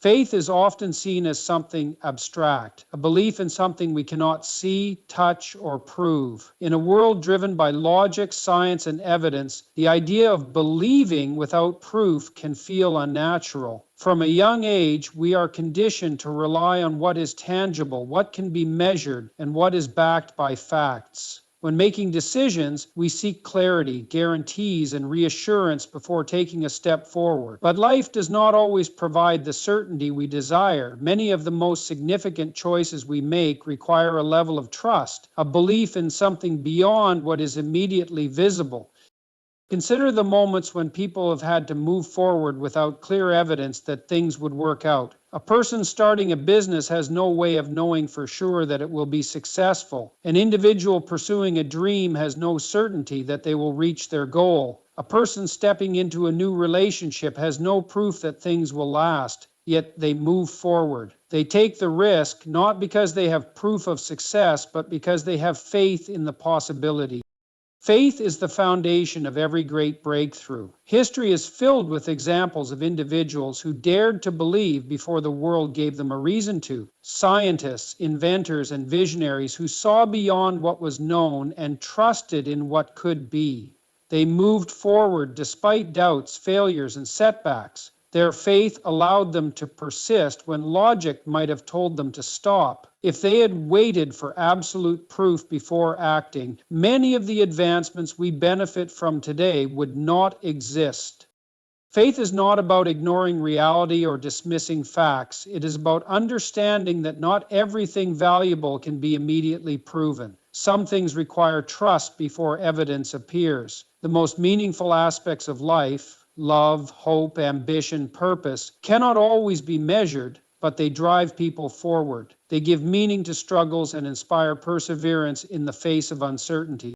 Faith is often seen as something abstract, a belief in something we cannot see, touch, or prove. In a world driven by logic, science, and evidence, the idea of believing without proof can feel unnatural. From a young age, we are conditioned to rely on what is tangible, what can be measured, and what is backed by facts. When making decisions, we seek clarity, guarantees, and reassurance before taking a step forward. But life does not always provide the certainty we desire. Many of the most significant choices we make require a level of trust, a belief in something beyond what is immediately visible. Consider the moments when people have had to move forward without clear evidence that things would work out. A person starting a business has no way of knowing for sure that it will be successful. An individual pursuing a dream has no certainty that they will reach their goal. A person stepping into a new relationship has no proof that things will last, yet they move forward. They take the risk not because they have proof of success, but because they have faith in the possibility. Faith is the foundation of every great breakthrough. History is filled with examples of individuals who dared to believe before the world gave them a reason to. Scientists, inventors, and visionaries who saw beyond what was known and trusted in what could be. They moved forward despite doubts, failures, and setbacks. Their faith allowed them to persist when logic might have told them to stop. If they had waited for absolute proof before acting, many of the advancements we benefit from today would not exist. Faith is not about ignoring reality or dismissing facts. It is about understanding that not everything valuable can be immediately proven. Some things require trust before evidence appears. The most meaningful aspects of life, love, hope, ambition, purpose, cannot always be measured, but they drive people forward. They give meaning to struggles and inspire perseverance in the face of uncertainty.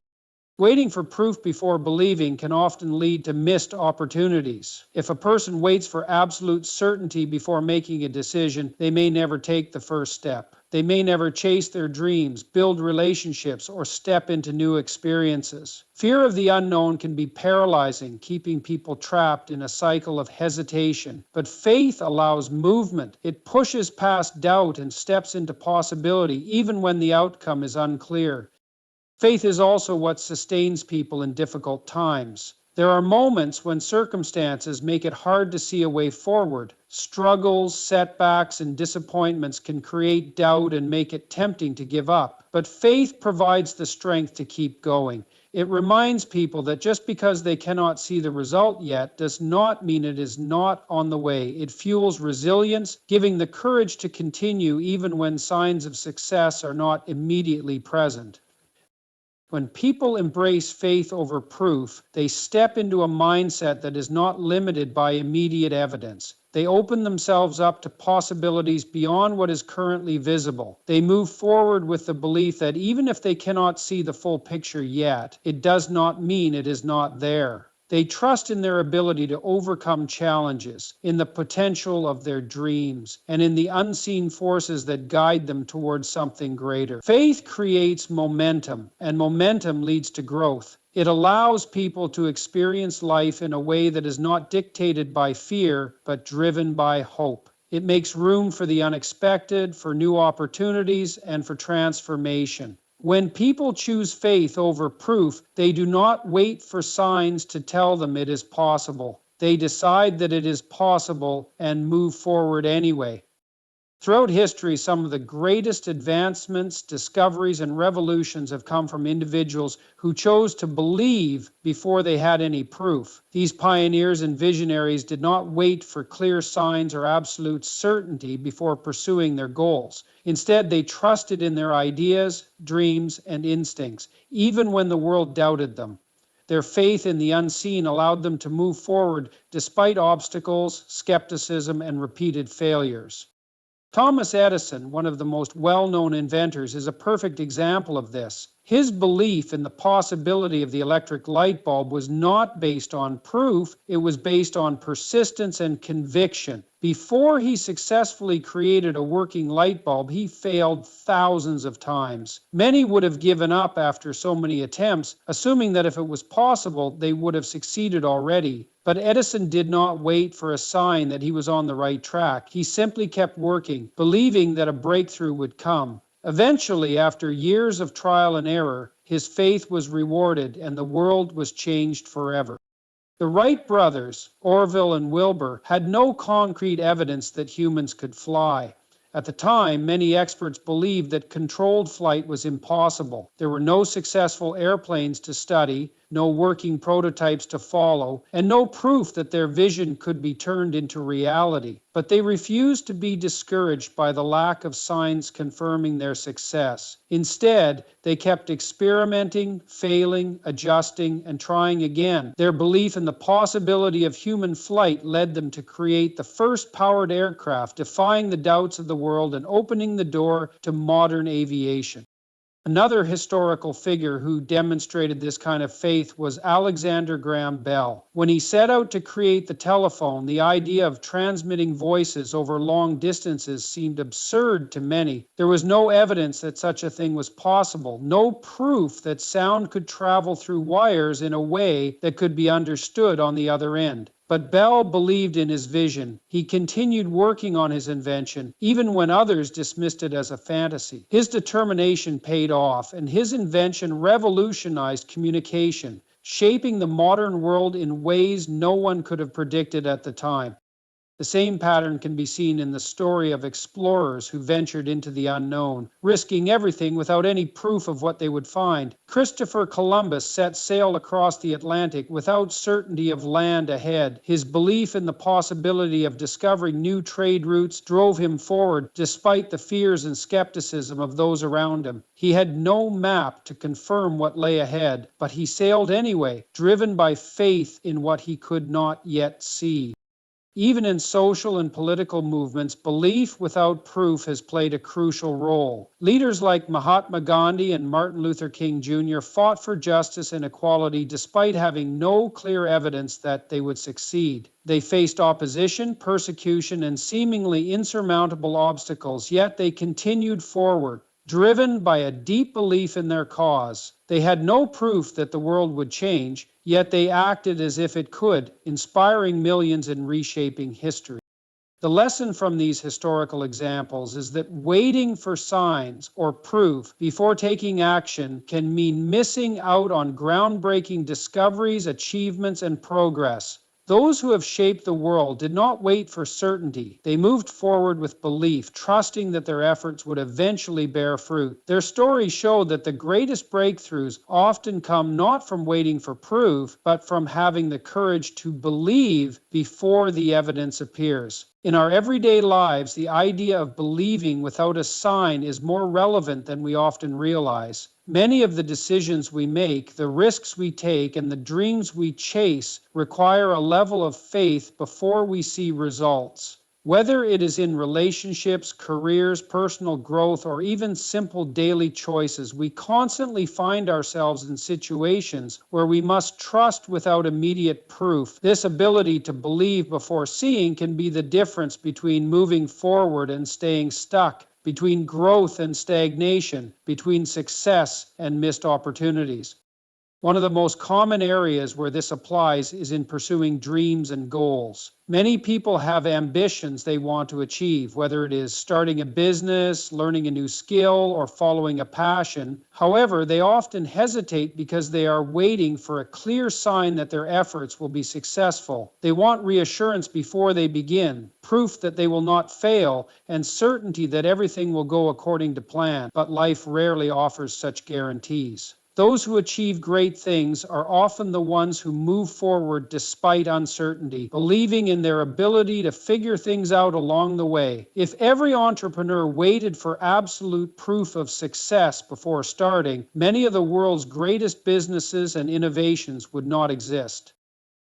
Waiting for proof before believing can often lead to missed opportunities. If a person waits for absolute certainty before making a decision, they may never take the first step. They may never chase their dreams, build relationships, or step into new experiences. Fear of the unknown can be paralyzing, keeping people trapped in a cycle of hesitation. But faith allows movement. It pushes past doubt and steps into possibility, even when the outcome is unclear. Faith is also what sustains people in difficult times. There are moments when circumstances make it hard to see a way forward. Struggles, setbacks, and disappointments can create doubt and make it tempting to give up. But faith provides the strength to keep going. It reminds people that just because they cannot see the result yet does not mean it is not on the way. It fuels resilience, giving the courage to continue even when signs of success are not immediately present. When people embrace faith over proof, they step into a mindset that is not limited by immediate evidence. They open themselves up to possibilities beyond what is currently visible. They move forward with the belief that even if they cannot see the full picture yet, it does not mean it is not there. They trust in their ability to overcome challenges, in the potential of their dreams, and in the unseen forces that guide them towards something greater. Faith creates momentum, and momentum leads to growth. It allows people to experience life in a way that is not dictated by fear, but driven by hope. It makes room for the unexpected, for new opportunities, and for transformation. When people choose faith over proof, they do not wait for signs to tell them it is possible. They decide that it is possible and move forward anyway. Throughout history, some of the greatest advancements, discoveries, and revolutions have come from individuals who chose to believe before they had any proof. These pioneers and visionaries did not wait for clear signs or absolute certainty before pursuing their goals. Instead, they trusted in their ideas, dreams, and instincts, even when the world doubted them. Their faith in the unseen allowed them to move forward despite obstacles, skepticism, and repeated failures. Thomas Edison, one of the most well-known inventors, is a perfect example of this. His belief in the possibility of the electric light bulb was not based on proof, it was based on persistence and conviction. Before he successfully created a working light bulb, he failed thousands of times. Many would have given up after so many attempts, assuming that if it was possible, they would have succeeded already. But Edison did not wait for a sign that he was on the right track. He simply kept working, believing that a breakthrough would come. Eventually, after years of trial and error, his faith was rewarded and the world was changed forever. The Wright brothers, Orville and Wilbur, had no concrete evidence that humans could fly. At the time, many experts believed that controlled flight was impossible. There were no successful airplanes to study, no working prototypes to follow, and no proof that their vision could be turned into reality. But they refused to be discouraged by the lack of signs confirming their success. Instead, they kept experimenting, failing, adjusting, and trying again. Their belief in the possibility of human flight led them to create the first powered aircraft, defying the doubts of the world and opening the door to modern aviation. Another historical figure who demonstrated this kind of faith was Alexander Graham Bell. When he set out to create the telephone, the idea of transmitting voices over long distances seemed absurd to many. There was no evidence that such a thing was possible, no proof that sound could travel through wires in a way that could be understood on the other end. But Bell believed in his vision. He continued working on his invention, even when others dismissed it as a fantasy. His determination paid off, and his invention revolutionized communication, shaping the modern world in ways no one could have predicted at the time. The same pattern can be seen in the story of explorers who ventured into the unknown, risking everything without any proof of what they would find. Christopher Columbus set sail across the Atlantic without certainty of land ahead. His belief in the possibility of discovering new trade routes drove him forward despite the fears and skepticism of those around him. He had no map to confirm what lay ahead, but he sailed anyway, driven by faith in what he could not yet see. Even in social and political movements, belief without proof has played a crucial role. Leaders like Mahatma Gandhi and Martin Luther King Jr. fought for justice and equality despite having no clear evidence that they would succeed. They faced opposition, persecution, and seemingly insurmountable obstacles, yet they continued forward, driven by a deep belief in their cause. They had no proof that the world would change, yet they acted as if it could, inspiring millions and reshaping history. The lesson from these historical examples is that waiting for signs or proof before taking action can mean missing out on groundbreaking discoveries, achievements, and progress. Those who have shaped the world did not wait for certainty. They moved forward with belief, trusting that their efforts would eventually bear fruit. Their stories show that the greatest breakthroughs often come not from waiting for proof, but from having the courage to believe before the evidence appears. In our everyday lives, the idea of believing without a sign is more relevant than we often realize. Many of the decisions we make, the risks we take, and the dreams we chase require a level of faith before we see results. Whether it is in relationships, careers, personal growth, or even simple daily choices, we constantly find ourselves in situations where we must trust without immediate proof. This ability to believe before seeing can be the difference between moving forward and staying stuck, between growth and stagnation, between success and missed opportunities. One of the most common areas where this applies is in pursuing dreams and goals. Many people have ambitions they want to achieve, whether it is starting a business, learning a new skill, or following a passion. However, they often hesitate because they are waiting for a clear sign that their efforts will be successful. They want reassurance before they begin, proof that they will not fail, and certainty that everything will go according to plan. But life rarely offers such guarantees. Those who achieve great things are often the ones who move forward despite uncertainty, believing in their ability to figure things out along the way. If every entrepreneur waited for absolute proof of success before starting, many of the world's greatest businesses and innovations would not exist.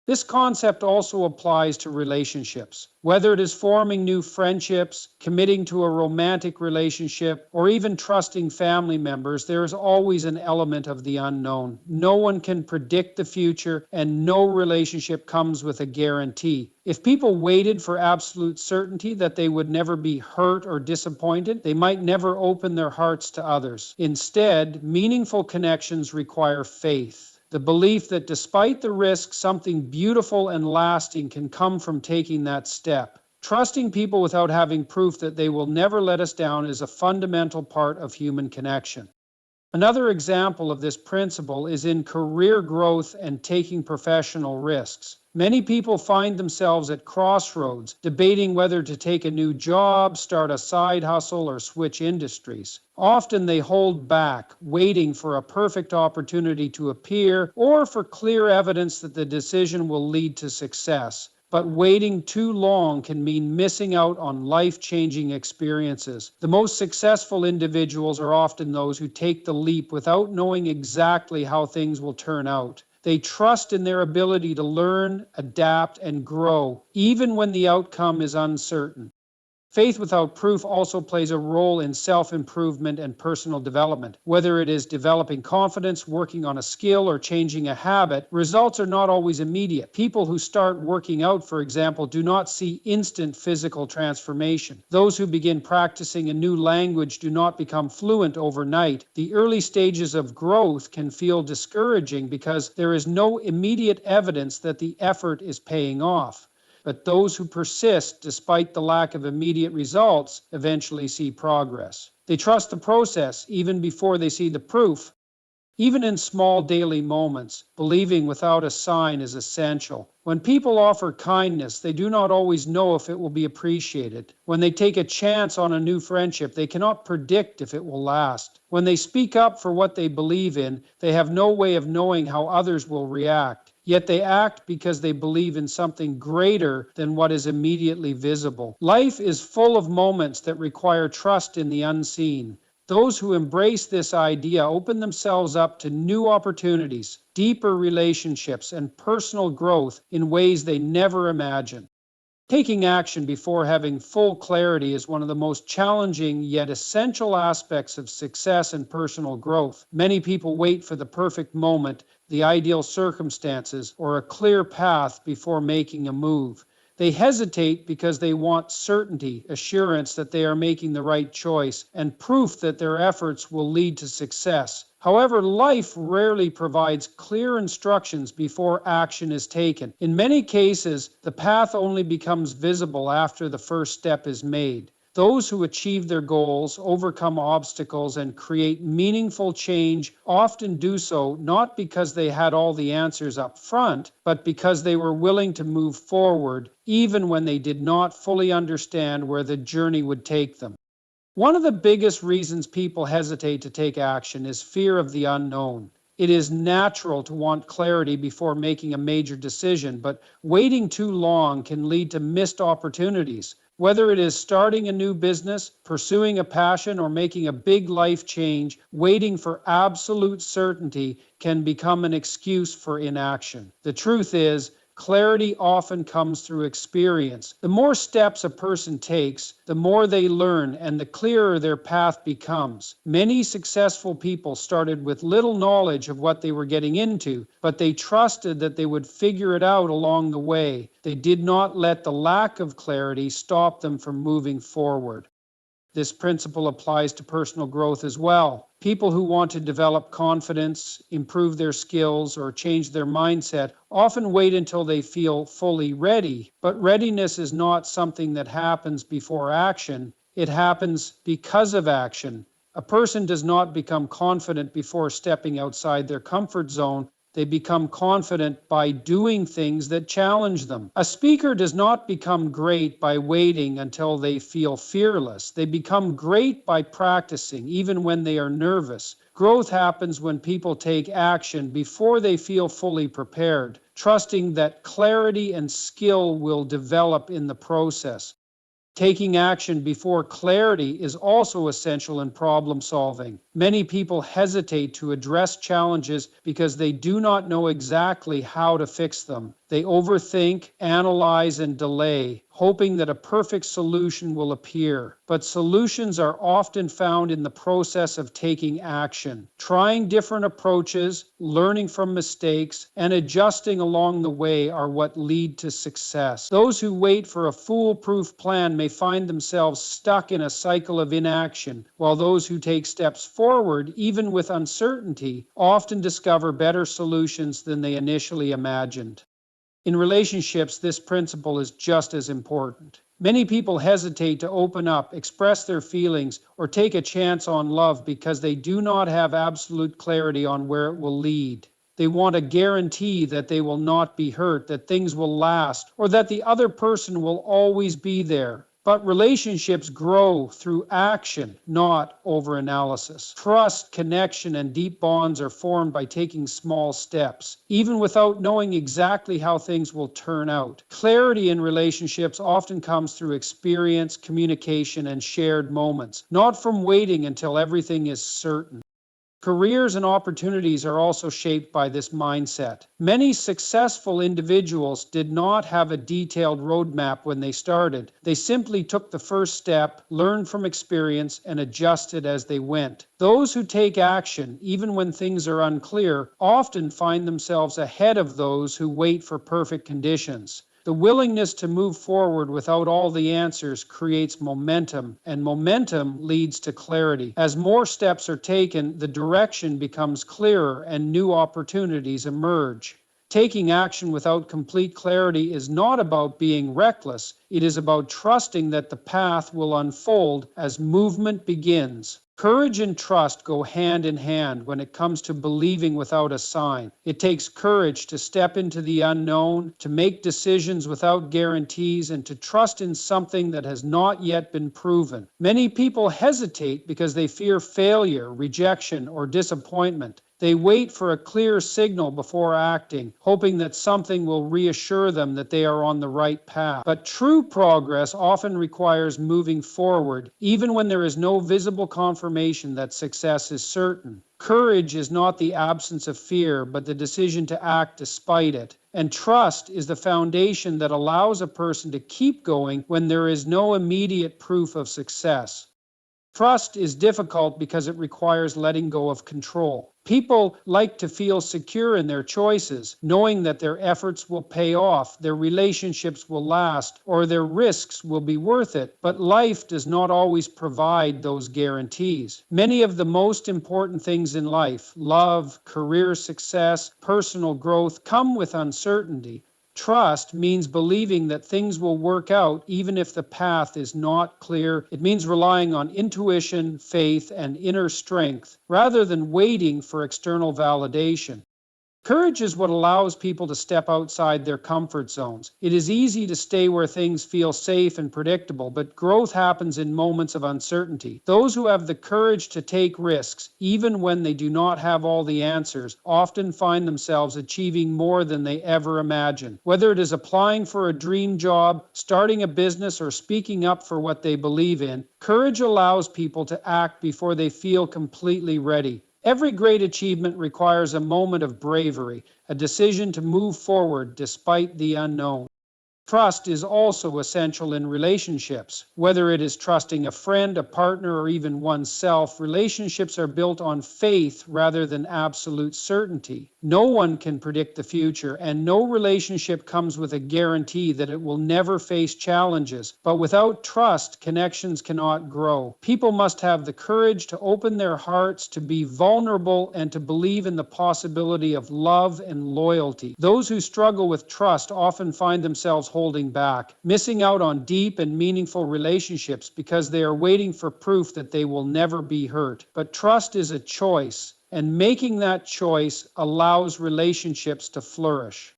This concept also applies to relationships. Whether it is forming new friendships, committing to a romantic relationship, or even trusting family members, there is always an element of the unknown. No one can predict the future, and no relationship comes with a guarantee. If people waited for absolute certainty that they would never be hurt or disappointed, they might never open their hearts to others. Instead, meaningful connections require faith. the belief that despite the risk, something beautiful and lasting can come from taking that step. Trusting people without having proof that they will never let us down is a fundamental part of human connection. Another example of this principle is in career growth and taking professional risks. Many people find themselves at crossroads, debating whether to take a new job, start a side hustle, or switch industries. Often they hold back, waiting for a perfect opportunity to appear or for clear evidence that the decision will lead to success. But waiting too long can mean missing out on life-changing experiences. The most successful individuals are often those who take the leap without knowing exactly how things will turn out. They trust in their ability to learn, adapt, and grow, even when the outcome is uncertain. Faith without proof also plays a role in self-improvement and personal development. Whether it is developing confidence, working on a skill, or changing a habit, results are not always immediate. People who start working out, for example, do not see instant physical transformation. Those who begin practicing a new language do not become fluent overnight. The early stages of growth can feel discouraging because there is no immediate evidence that the effort is paying off. But those who persist despite the lack of immediate results eventually see progress. They trust the process even before they see the proof. Even in small daily moments, believing without a sign is essential. When people offer kindness, they do not always know if it will be appreciated. When they take a chance on a new friendship, they cannot predict if it will last. When they speak up for what they believe in, they have no way of knowing how others will react. Yet they act because they believe in something greater than what is immediately visible. Life is full of moments that require trust in the unseen. Those who embrace this idea open themselves up to new opportunities, deeper relationships, and personal growth in ways they never imagined. Taking action before having full clarity is one of the most challenging yet essential aspects of success and personal growth. Many people wait for the perfect moment, the ideal circumstances, or a clear path before making a move. They hesitate because they want certainty, assurance that they are making the right choice, and proof that their efforts will lead to success. However, life rarely provides clear instructions before action is taken. In many cases, the path only becomes visible after the first step is made. Those who achieve their goals, overcome obstacles, and create meaningful change often do so not because they had all the answers up front, but because they were willing to move forward, even when they did not fully understand where the journey would take them. One of the biggest reasons people hesitate to take action is fear of the unknown. It is natural to want clarity before making a major decision, but waiting too long can lead to missed opportunities. Whether it is starting a new business, pursuing a passion, or making a big life change, waiting for absolute certainty can become an excuse for inaction. The truth is, clarity often comes through experience. The more steps a person takes, the more they learn and the clearer their path becomes. Many successful people started with little knowledge of what they were getting into, but they trusted that they would figure it out along the way. They did not let the lack of clarity stop them from moving forward. This principle applies to personal growth as well. People who want to develop confidence, improve their skills, or change their mindset often wait until they feel fully ready. But readiness is not something that happens before action. It happens because of action. A person does not become confident before stepping outside their comfort zone. They become confident by doing things that challenge them. A speaker does not become great by waiting until they feel fearless. They become great by practicing, even when they are nervous. Growth happens when people take action before they feel fully prepared, trusting that clarity and skill will develop in the process. Taking action before clarity is also essential in problem solving. Many people hesitate to address challenges because they do not know exactly how to fix them. They overthink, analyze, and delay, hoping that a perfect solution will appear. But solutions are often found in the process of taking action, trying different approaches, learning from mistakes, and adjusting along the way are what lead to success. Those who wait for a foolproof plan may find themselves stuck in a cycle of inaction, while those who take steps forward, even with uncertainty, often discover better solutions than they initially imagined. In relationships, this principle is just as important. Many people hesitate to open up, express their feelings, or take a chance on love because they do not have absolute clarity on where it will lead. They want a guarantee that they will not be hurt, that things will last, or that the other person will always be there. But relationships grow through action, not overanalysis. Trust, connection, and deep bonds are formed by taking small steps, even without knowing exactly how things will turn out. Clarity in relationships often comes through experience, communication, and shared moments, not from waiting until everything is certain. Careers and opportunities are also shaped by this mindset. Many successful individuals did not have a detailed roadmap when they started. They simply took the first step, learned from experience, and adjusted as they went. Those who take action, even when things are unclear, often find themselves ahead of those who wait for perfect conditions. The willingness to move forward without all the answers creates momentum, and momentum leads to clarity. As more steps are taken, the direction becomes clearer and new opportunities emerge. Taking action without complete clarity is not about being reckless. It is about trusting that the path will unfold as movement begins. Courage and trust go hand in hand when it comes to believing without a sign. It takes courage to step into the unknown, to make decisions without guarantees, and to trust in something that has not yet been proven. Many people hesitate because they fear failure, rejection, or disappointment. They wait for a clear signal before acting, hoping that something will reassure them that they are on the right path. But true progress often requires moving forward, even when there is no visible confirmation that success is certain. Courage is not the absence of fear, but the decision to act despite it. And trust is the foundation that allows a person to keep going when there is no immediate proof of success. Trust is difficult because it requires letting go of control. People like to feel secure in their choices, knowing that their efforts will pay off, their relationships will last, or their risks will be worth it. But life does not always provide those guarantees. Many of the most important things in life, love, career success, personal growth, come with uncertainty. Trust means believing that things will work out even if the path is not clear. It means relying on intuition, faith, and inner strength rather than waiting for external validation. Courage is what allows people to step outside their comfort zones. It is easy to stay where things feel safe and predictable, but growth happens in moments of uncertainty. Those who have the courage to take risks, even when they do not have all the answers, often find themselves achieving more than they ever imagined. Whether it is applying for a dream job, starting a business, or speaking up for what they believe in, courage allows people to act before they feel completely ready. Every great achievement requires a moment of bravery, a decision to move forward despite the unknown. Trust is also essential in relationships. Whether it is trusting a friend, a partner, or even oneself, relationships are built on faith rather than absolute certainty. No one can predict the future, and no relationship comes with a guarantee that it will never face challenges. But without trust, connections cannot grow. People must have the courage to open their hearts, to be vulnerable, and to believe in the possibility of love and loyalty. Those who struggle with trust often find themselves holding back, missing out on deep and meaningful relationships because they are waiting for proof that they will never be hurt. But trust is a choice, and making that choice allows relationships to flourish.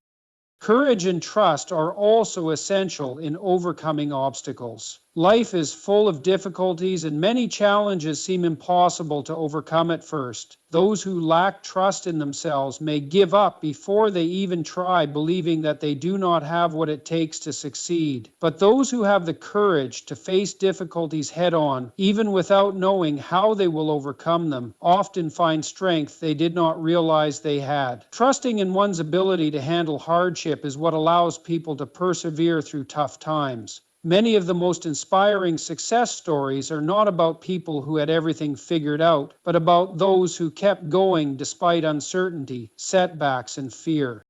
Courage and trust are also essential in overcoming obstacles. Life is full of difficulties, and many challenges seem impossible to overcome at first. Those who lack trust in themselves may give up before they even try, believing that they do not have what it takes to succeed. But those who have the courage to face difficulties head on, even without knowing how they will overcome them, often find strength they did not realize they had. Trusting in one's ability to handle hardship is what allows people to persevere through tough times. Many of the most inspiring success stories are not about people who had everything figured out, but about those who kept going despite uncertainty, setbacks, and fear.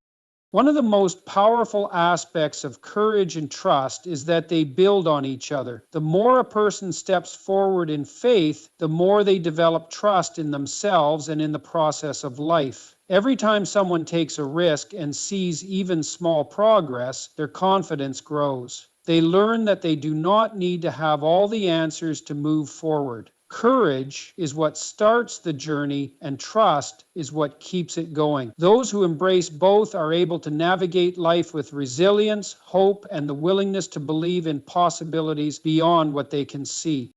One of the most powerful aspects of courage and trust is that they build on each other. The more a person steps forward in faith, the more they develop trust in themselves and in the process of life. Every time someone takes a risk and sees even small progress, their confidence grows. They learn that they do not need to have all the answers to move forward. Courage is what starts the journey, and trust is what keeps it going. Those who embrace both are able to navigate life with resilience, hope, and the willingness to believe in possibilities beyond what they can see.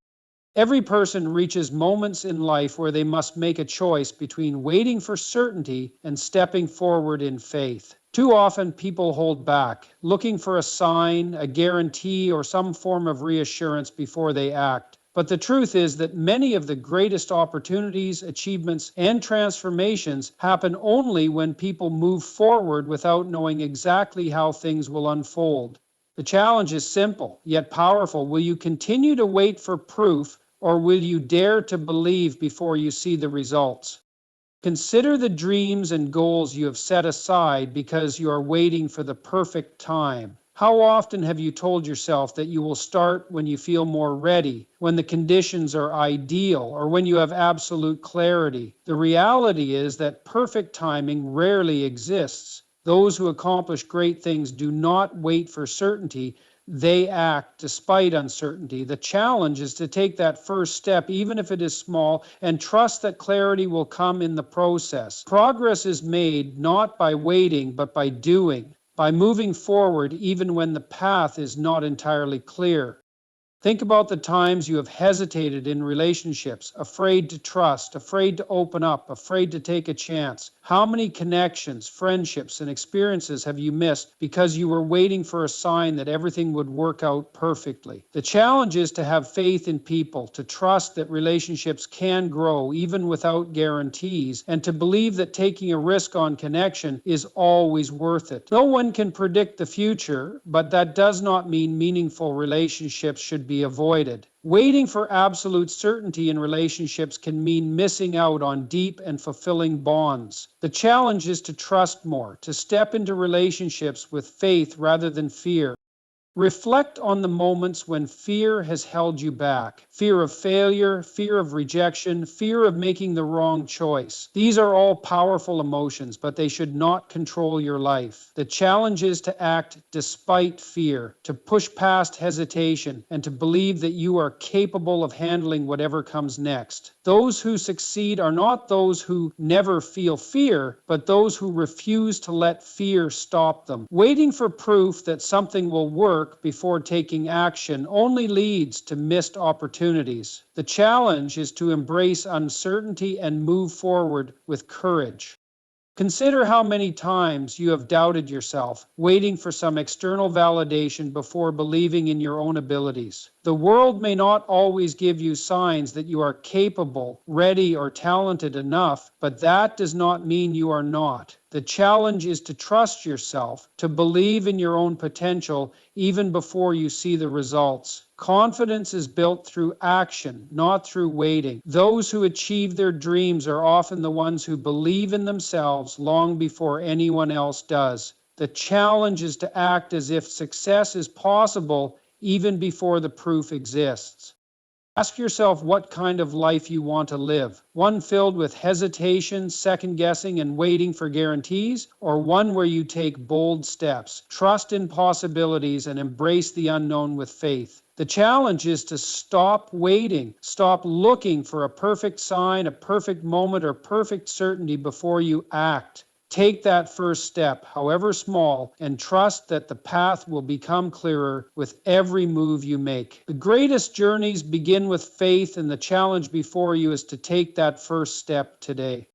Every person reaches moments in life where they must make a choice between waiting for certainty and stepping forward in faith. Too often, people hold back, looking for a sign, a guarantee, or some form of reassurance before they act. But the truth is that many of the greatest opportunities, achievements, and transformations happen only when people move forward without knowing exactly how things will unfold. The challenge is simple, yet powerful. Will you continue to wait for proof, or will you dare to believe before you see the results? Consider the dreams and goals you have set aside because you are waiting for the perfect time. How often have you told yourself that you will start when you feel more ready, when the conditions are ideal, or when you have absolute clarity? The reality is that perfect timing rarely exists. Those who accomplish great things do not wait for certainty. They act despite uncertainty. The challenge is to take that first step, even if it is small, and trust that clarity will come in the process. Progress is made not by waiting, but by doing, by moving forward even when the path is not entirely clear. Think about the times you have hesitated in relationships, afraid to trust, afraid to open up, afraid to take a chance. How many connections, friendships, and experiences have you missed because you were waiting for a sign that everything would work out perfectly? The challenge is to have faith in people, to trust that relationships can grow even without guarantees, and to believe that taking a risk on connection is always worth it. No one can predict the future, but that does not mean meaningful relationships should be avoided. Waiting for absolute certainty in relationships can mean missing out on deep and fulfilling bonds. The challenge is to trust more, to step into relationships with faith rather than fear. Reflect on the moments when fear has held you back. Fear of failure, fear of rejection, fear of making the wrong choice. These are all powerful emotions, but they should not control your life. The challenge is to act despite fear, to push past hesitation, and to believe that you are capable of handling whatever comes next. Those who succeed are not those who never feel fear, but those who refuse to let fear stop them. Waiting for proof that something will work before taking action only leads to missed opportunities. The challenge is to embrace uncertainty and move forward with courage. Consider how many times you have doubted yourself, waiting for some external validation before believing in your own abilities. The world may not always give you signs that you are capable, ready, or talented enough, but that does not mean you are not. The challenge is to trust yourself, to believe in your own potential even before you see the results. Confidence is built through action, not through waiting. Those who achieve their dreams are often the ones who believe in themselves long before anyone else does. The challenge is to act as if success is possible even before the proof exists. Ask yourself what kind of life you want to live. One filled with hesitation, second guessing, and waiting for guarantees, or one where you take bold steps, trust in possibilities, and embrace the unknown with faith. The challenge is to stop waiting, stop looking for a perfect sign, a perfect moment, or perfect certainty before you act. Take that first step, however small, and trust that the path will become clearer with every move you make. The greatest journeys begin with faith, and the challenge before you is to take that first step today.